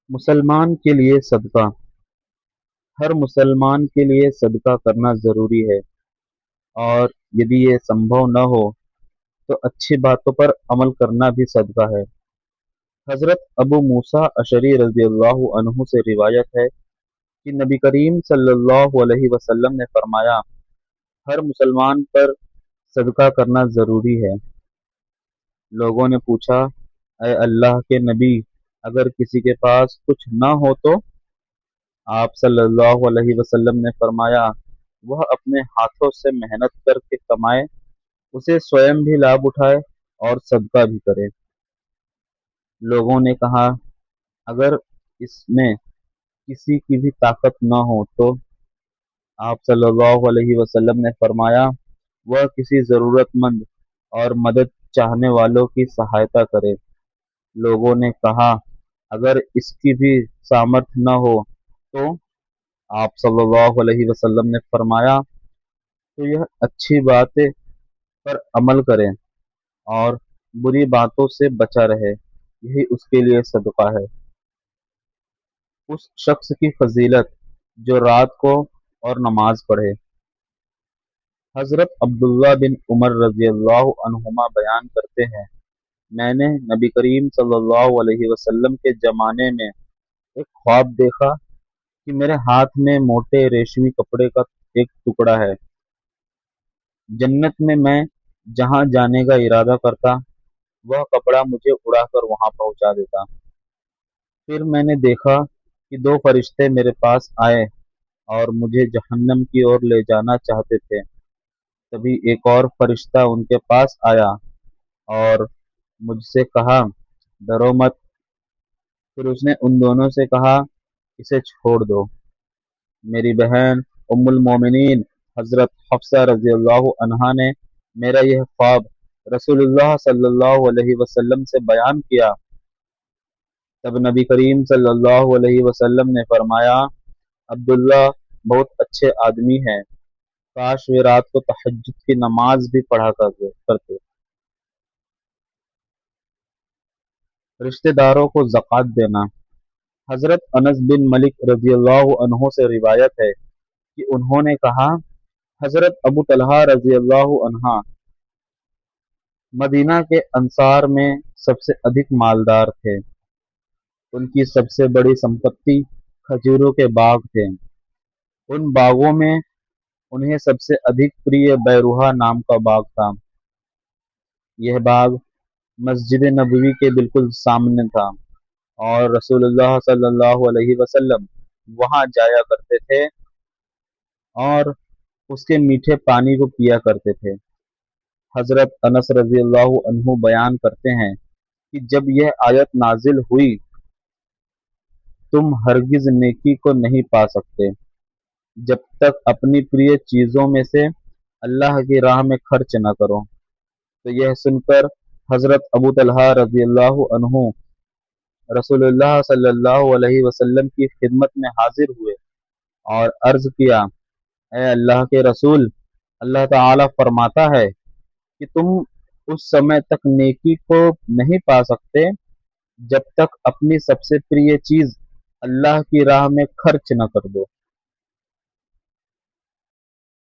مسلمان کے لیے صدقہ۔ ہر مسلمان کے لیے صدقہ کرنا ضروری ہے، اور یدی یہ سمبھو نہ ہو تو اچھی باتوں پر عمل کرنا بھی صدقہ ہے۔ حضرت ابو موسیٰ اشعری رضی اللہ عنہ سے روایت ہے کہ نبی کریم صلی اللہ علیہ وسلم نے فرمایا، ہر مسلمان پر صدقہ کرنا ضروری ہے۔ لوگوں نے پوچھا، اے اللہ کے نبی، اگر کسی کے پاس کچھ نہ ہو تو؟ آپ صلی اللہ علیہ وسلم نے فرمایا، وہ اپنے ہاتھوں سے محنت کر کے کمائے، اسے سوئم بھی لابھ اٹھائے اور صدقہ بھی کرے۔ لوگوں نے کہا، اگر اس میں کسی کی بھی طاقت نہ ہو تو؟ آپ صلی اللہ علیہ وسلم نے فرمایا، وہ کسی ضرورت مند اور مدد چاہنے والوں کی سہایتا کرے۔ لوگوں نے کہا، اگر اس کی بھی سامرتھ نہ ہو تو؟ آپ صلی اللہ علیہ وسلم نے فرمایا، تو یہ اچھی باتیں پر عمل کرے اور بری باتوں سے بچا رہے، یہی اس کے لیے صدقہ ہے۔ اس شخص کی فضیلت جو رات کو اور نماز پڑھے۔ حضرت عبداللہ بن عمر رضی اللہ عنہما بیان کرتے ہیں، میں نے نبی کریم صلی اللہ علیہ وسلم کے زمانے میں ایک خواب دیکھا کہ میرے ہاتھ میں موٹے ریشمی کپڑے کا ایک ٹکڑا ہے۔ جنت میں میں جہاں جانے کا ارادہ کرتا، وہ کپڑا مجھے اڑا کر وہاں پہنچا دیتا۔ پھر میں نے دیکھا کہ دو فرشتے میرے پاس آئے اور مجھے جہنم کی اور لے جانا چاہتے تھے۔ تبھی ایک اور فرشتہ ان کے پاس آیا اور مجھ سے کہا، ڈرو مت۔ پھر اس نے ان دونوں سے کہا، اسے چھوڑ دو۔ میری بہن ام المومنین حضرت حفصہ رضی اللہ عنہا نے میرا یہ خواب رسول اللہ صلی اللہ علیہ وسلم سے بیان کیا۔ تب نبی کریم صلی اللہ علیہ وسلم نے فرمایا، عبداللہ بہت اچھے آدمی ہیں، کاش وہ رات کو تہجد کی نماز بھی پڑھا کرتے۔ رشتہ داروں کو زکوٰۃ دینا۔ حضرت انس بن مالک رضی اللہ عنہ سے روایت ہے کہ انہوں نے کہا، حضرت ابو طلحہ رضی اللہ عنہ مدینہ کے انصار میں سب سے ادھک مالدار تھے۔ ان کی سب سے بڑی سمپتی کھجوروں کے باغ تھے۔ ان باغوں میں انہیں سب سے ادھک پریہ بیروہا نام کا باغ تھا۔ یہ باغ مسجد نبوی کے بالکل سامنے تھا، اور رسول اللہ صلی اللہ علیہ وسلم وہاں جایا کرتے تھے اور اس کے میٹھے پانی کو پیا کرتے تھے۔ حضرت انس رضی اللہ عنہ بیان کرتے ہیں کہ جب یہ آیت نازل ہوئی، تم ہرگز نیکی کو نہیں پا سکتے جب تک اپنی پریہ چیزوں میں سے اللہ کی راہ میں خرچ نہ کرو۔ تو یہ سن کر حضرت ابو طلحہ رضی اللہ عنہ رسول اللہ صلی اللہ علیہ وسلم کی خدمت میں حاضر ہوئے اور عرض کیا، اے اللہ کے رسول، اللہ تعالیٰ فرماتا ہے کہ تم اس سمے تک نیکی کو نہیں پا سکتے جب تک اپنی سب سے پریہ چیز اللہ کی راہ میں خرچ نہ کر دو۔